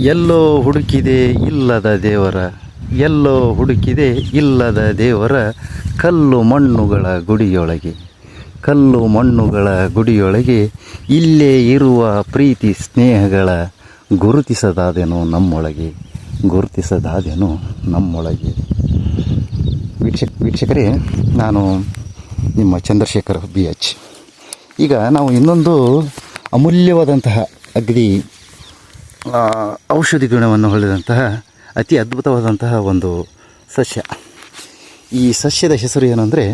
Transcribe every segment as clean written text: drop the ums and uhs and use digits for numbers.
ಎಲ್ಲೋ ಹುಡುಕಿದೆ ಇಲ್ಲದ ದೇವರ, ಎಲ್ಲೋ ಹುಡುಕಿದೆ ಇಲ್ಲದ ದೇವರ, ಕಲ್ಲು ಮಣ್ಣುಗಳ ಗುಡಿಯೊಳಗೆ, ಕಲ್ಲು ಮಣ್ಣುಗಳ ಗುಡಿಯೊಳಗೆ, ಇಲ್ಲೇ ಇರುವ ಪ್ರೀತಿ ಸ್ನೇಹಗಳ ಗುರುತಿಸದಾದೆನೋ ನಮ್ಮೊಳಗೆ, ಗುರುತಿಸದಾದೆನೋ ನಮ್ಮೊಳಗೆ. ವೀಕ್ಷಕರೇ, ನಾನು ನಿಮ್ಮ ಚಂದ್ರಶೇಖರ್ BH. ಈಗ ನಾವು ಇನ್ನೊಂದು ಅಮೂಲ್ಯವಾದಂತಹ ಅಗದಿ ಔಷಧಿ ಗುಣವನ್ನು ಹೊಂದಿದಂತಹ ಅತಿ ಅದ್ಭುತವಾದಂತಹ ಒಂದು ಸಸ್ಯ. ಈ ಸಸ್ಯದ ಹೆಸರು ಏನಂದರೆ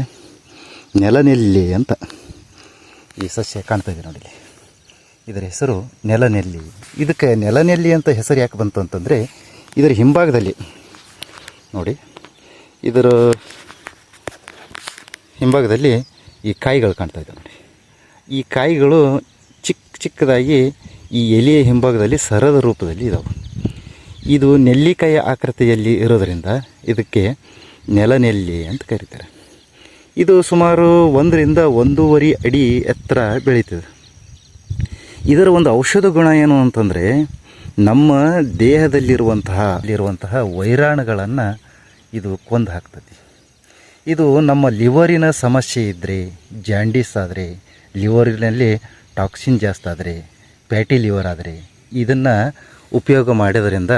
ನೆಲನೆಲ್ಲಿ ಅಂತ. ಈ ಸಸ್ಯ ಕಾಣ್ತಾ ಇದೆ ನೋಡಿ, ಇದರ ಹೆಸರು ನೆಲನೆಲ್ಲಿ. ಇದಕ್ಕೆ ನೆಲನೆಲ್ಲಿ ಅಂತ ಹೆಸರು ಯಾಕೆ ಬಂತು ಅಂತಂದರೆ, ಇದರ ಹಿಂಭಾಗದಲ್ಲಿ ನೋಡಿ, ಇದರ ಹಿಂಭಾಗದಲ್ಲಿ ಈ ಕಾಯಿಗಳು ಕಾಣ್ತಾ ಇದೆ ನೋಡಿ. ಈ ಕಾಯಿಗಳು ಚಿಕ್ಕದಾಗಿ ಈ ಎಲೆಯ ಹಿಂಭಾಗದಲ್ಲಿ ಸರದ ರೂಪದಲ್ಲಿ ಇದ್ದಾವೆ. ಇದು ನೆಲ್ಲಿಕಾಯಿ ಆಕೃತಿಯಲ್ಲಿ ಇರೋದರಿಂದ ಇದಕ್ಕೆ ನೆಲನೆಲ್ಲಿ ಅಂತ ಕರೀತಾರೆ. ಇದು ಸುಮಾರು 1 ರಿಂದ 1.5 ಅಡಿ ಎತ್ತರ ಬೆಳೀತದೆ. ಇದರ ಒಂದು ಔಷಧ ಗುಣ ಏನು ಅಂತಂದರೆ, ನಮ್ಮ ದೇಹದಲ್ಲಿರುವಂತಹ ವೈರಾಣುಗಳನ್ನು ಇದು ಕೊಂದು ಹಾಕ್ತದೆ. ಇದು ನಮ್ಮ ಲಿವರಿನ ಸಮಸ್ಯೆ ಇದ್ದರೆ, ಜಾಂಡೀಸ್ ಆದರೆ, ಲಿವರಿನಲ್ಲಿ ಟಾಕ್ಸಿನ್ ಜಾಸ್ತಿ ಆದರೆ, ಫ್ಯಾಟಿ ಲಿವರ್ ಆದರೆ, ಇದನ್ನು ಉಪಯೋಗ ಮಾಡೋದರಿಂದ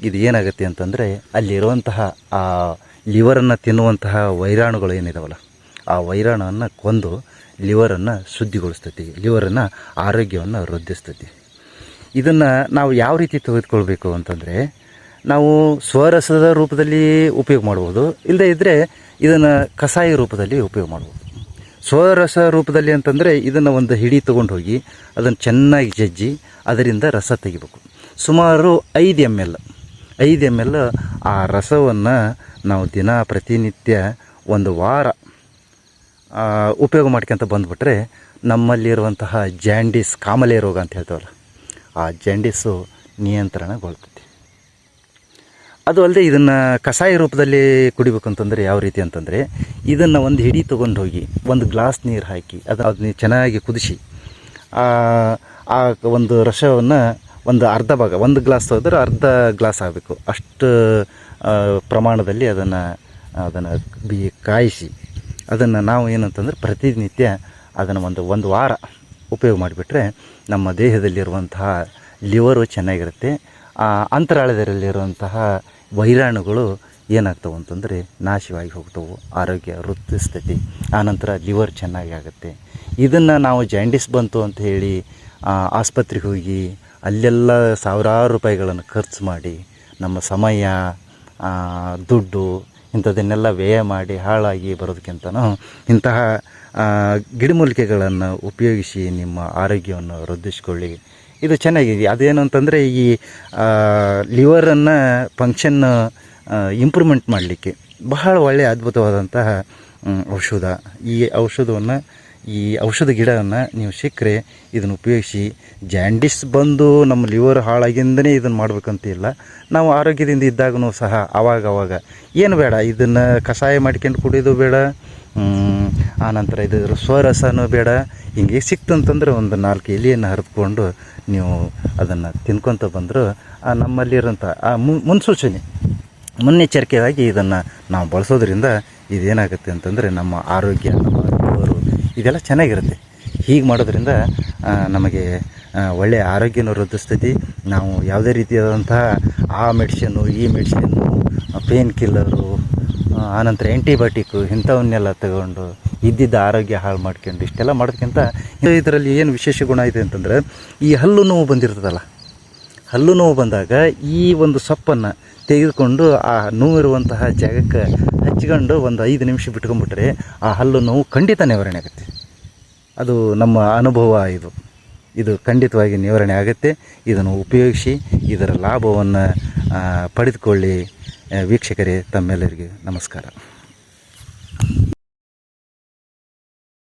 ಇದು ಏನಾಗುತ್ತೆ ಅಂತಂದರೆ, ಅಲ್ಲಿರುವಂತಹ ಆ ಲಿವರನ್ನು ತಿನ್ನುವಂತಹ ವೈರಾಣುಗಳು ಏನಿದಾವಲ್ಲ, ಆ ವೈರಾಣುವನ್ನು ಕೊಂದು ಲಿವರನ್ನು ಶುದ್ಧಿಗೊಳಿಸ್ತೈತಿ, ಲಿವರನ್ನು ಆರೋಗ್ಯವನ್ನು ವೃದ್ಧಿಸ್ತೈತಿ. ಇದನ್ನು ನಾವು ಯಾವ ರೀತಿ ತೆಗೆದುಕೊಳ್ಬೇಕು ಅಂತಂದರೆ, ನಾವು ಸ್ವರಸದ ರೂಪದಲ್ಲಿ ಉಪಯೋಗ ಮಾಡ್ಬೋದು, ಇಲ್ಲದೇ ಇದ್ದರೆ ಇದನ್ನು ಕಷಾಯ ರೂಪದಲ್ಲಿ ಉಪಯೋಗ ಮಾಡ್ಬೋದು. ಸ್ವರಸ ರೂಪದಲ್ಲಿ ಅಂತಂದರೆ, ಇದನ್ನು ಒಂದು ಹಿಡಿ ತೊಗೊಂಡು ಹೋಗಿ ಅದನ್ನು ಚೆನ್ನಾಗಿ ಜಜ್ಜಿ ಅದರಿಂದ ರಸ ತೆಗಿಬೇಕು. ಸುಮಾರು 5 ml ಆ ರಸವನ್ನು ನಾವು ಪ್ರತಿನಿತ್ಯ 1 ವಾರ ಉಪಯೋಗ ಮಾಡ್ಕೊಂತ ಬಂದುಬಿಟ್ರೆ, ನಮ್ಮಲ್ಲಿರುವಂತಹ ಜಾಂಡೀಸ್, ಕಾಮಲೆ ರೋಗ ಅಂತ ಹೇಳ್ತೇವಲ್ಲ, ಆ ಜಾಂಡೀಸು ನಿಯಂತ್ರಣಗೊಳ್ತೈತಿ. ಅದು ಅಲ್ಲದೆ ಇದನ್ನು ಕಷಾಯ ರೂಪದಲ್ಲಿ ಕುಡಿಬೇಕು ಅಂತಂದರೆ ಯಾವ ರೀತಿ ಅಂತಂದರೆ, ಇದನ್ನು ಒಂದು ಹಿಡಿ ತೊಗೊಂಡು ಹೋಗಿ 1 ಗ್ಲಾಸ್ ನೀರು ಹಾಕಿ ಅದನ್ನ ಚೆನ್ನಾಗಿ ಕುದಿಸಿ, ಆ ಒಂದು ರಸವನ್ನು ಒಂದು ಅರ್ಧ ಭಾಗ, 1 ಗ್ಲಾಸ್ ಹೋದ್ರೆ ಅರ್ಧ ಗ್ಲಾಸ್ ಆಗಬೇಕು ಅಷ್ಟು ಪ್ರಮಾಣದಲ್ಲಿ ಅದನ್ನು ಕಾಯಿಸಿ, ಅದನ್ನು ನಾವು ಏನಂತಂದ್ರೆ ಪ್ರತಿನಿತ್ಯ ಅದನ್ನು ಒಂದು ವಾರ ಉಪಯೋಗ ಮಾಡಿಬಿಟ್ರೆ ನಮ್ಮ ದೇಹದಲ್ಲಿರುವಂತಹ ಲಿವರು ಚೆನ್ನಾಗಿರುತ್ತೆ. ಅಂತರಾಳದಲ್ಲಿರುವಂತಹ ವೈರಾಣುಗಳು ಏನಾಗ್ತವೆ ಅಂತಂದರೆ ನಾಶವಾಗಿ ಹೋಗ್ತವೆ, ಆರೋಗ್ಯ ವೃದ್ಧಿಸ್ತೈತಿ, ಆನಂತರ ಲಿವರ್ ಚೆನ್ನಾಗಿ ಆಗುತ್ತೆ. ಇದನ್ನು ನಾವು ಜಾಂಡೀಸ್ ಬಂತು ಅಂತ ಹೇಳಿ ಆಸ್ಪತ್ರೆಗೆ ಹೋಗಿ ಅಲ್ಲೆಲ್ಲ ಸಾವಿರಾರು ರೂಪಾಯಿಗಳನ್ನು ಖರ್ಚು ಮಾಡಿ ನಮ್ಮ ಸಮಯ, ದುಡ್ಡು ಇಂಥದನ್ನೆಲ್ಲ ವ್ಯಯ ಮಾಡಿ ಹಾಳಾಗಿ ಬರೋದಕ್ಕಿಂತನೂ ಇಂತಹ ಗಿಡಮೂಲಿಕೆಗಳನ್ನು ಉಪಯೋಗಿಸಿ ನಿಮ್ಮ ಆರೋಗ್ಯವನ್ನು ವೃದ್ಧಿಸ್ಕೊಳ್ಳಿ. ಇದು ಚೆನ್ನಾಗಿದೆ. ಅದೇನು ಅಂತಂದರೆ, ಈ ಲಿವರನ್ನು ಫಂಕ್ಷನ್ ಇಂಪ್ರೂವ್ಮೆಂಟ್ ಮಾಡಲಿಕ್ಕೆ ಬಹಳ ಒಳ್ಳೆಯ ಅದ್ಭುತವಾದಂತಹ ಔಷಧ. ಈ ಔಷಧ ಗಿಡವನ್ನು ನೀವು ಸಿಕ್ಕರೆ ಇದನ್ನು ಉಪಯೋಗಿಸಿ. ಜಾಂಡೀಸ್ ಬಂದು ನಮ್ಮ ಲಿವರ್ ಹಾಳಾಗಿಂದನೇ ಇದನ್ನು ಮಾಡಬೇಕಂತ ಇಲ್ಲ, ನಾವು ಆರೋಗ್ಯದಿಂದ ಇದ್ದಾಗೂ ಸಹ ಆವಾಗ ಏನು ಬೇಡ, ಇದನ್ನು ಕಷಾಯ ಮಾಡ್ಕೊಂಡು ಕುಡಿಯೋದು ಬೇಡ, ಆನಂತರ ಇದರ ಸ್ವರಸನೂ ಬೇಡ. ಹಿಂಗೆ ಸಿಕ್ತಂತಂದ್ರೆ ಒಂದು 4 ಎಲೆಯನ್ನು ಹರಿದುಕೊಂಡು ನೀವು ಅದನ್ನು ತಿನ್ಕೊತ ಬಂದರೂ ನಮ್ಮಲ್ಲಿರೋಂಥ ಮುನ್ನೆಚ್ಚರಿಕೆಯಾಗಿ ಇದನ್ನು ನಾವು ಬಳಸೋದ್ರಿಂದ ಇದೇನಾಗುತ್ತೆ ಅಂತಂದರೆ, ನಮ್ಮ ಆರೋಗ್ಯ, ನಮ್ಮ ಲಿವರು ಇದೆಲ್ಲ ಚೆನ್ನಾಗಿರುತ್ತೆ. ಹೀಗೆ ಮಾಡೋದ್ರಿಂದ ನಮಗೆ ಒಳ್ಳೆಯ ಆರೋಗ್ಯನೂ ವೃದ್ಧಿಸ್ತೈತಿ. ನಾವು ಯಾವುದೇ ರೀತಿಯಾದಂತಹ ಆ ಮೆಡಿಸಿನ್ನು, ಈ ಮೆಡಿಸಿನ್ನು, ಪೇನ್ ಕಿಲ್ಲರು, ಆನಂತರ ಆ್ಯಂಟಿಬಯೋಟಿಕ್ಕು ಇಂಥವನ್ನೆಲ್ಲ ತಗೊಂಡು ಇದ್ದಿದ್ದ ಆರೋಗ್ಯ ಹಾಳು ಮಾಡ್ಕೊಂಡು ಇಷ್ಟೆಲ್ಲ ಮಾಡೋದಕ್ಕಿಂತ ಇದರಲ್ಲಿ ಏನು ವಿಶೇಷ ಗುಣ ಇದೆ ಅಂತಂದರೆ, ಈ ಹಲ್ಲು ನೋವು ಬಂದಿರ್ತದಲ್ಲ, ಹಲ್ಲು ನೋವು ಬಂದಾಗ ಈ ಒಂದು ಸೊಪ್ಪನ್ನು ತೆಗೆದುಕೊಂಡು ಆ ನೋವಿರುವಂತಹ ಜಾಗಕ್ಕೆ ಹಚ್ಕೊಂಡು ಒಂದು 5 ನಿಮಿಷ ಬಿಟ್ಕೊಂಡ್ಬಿಟ್ರೆ ಆ ಹಲ್ಲು ನೋವು ಖಂಡಿತ ನಿವಾರಣೆ ಆಗುತ್ತೆ. ಅದು ನಮ್ಮ ಅನುಭವ. ಇದು ಖಂಡಿತವಾಗಿ ನಿವಾರಣೆ ಆಗುತ್ತೆ. ಇದನ್ನು ಉಪಯೋಗಿಸಿ ಇದರ ಲಾಭವನ್ನು ಪಡೆದುಕೊಳ್ಳಿ. ವೀಕ್ಷಕರೇ, ತಮ್ಮೆಲ್ಲರಿಗೂ ನಮಸ್ಕಾರ.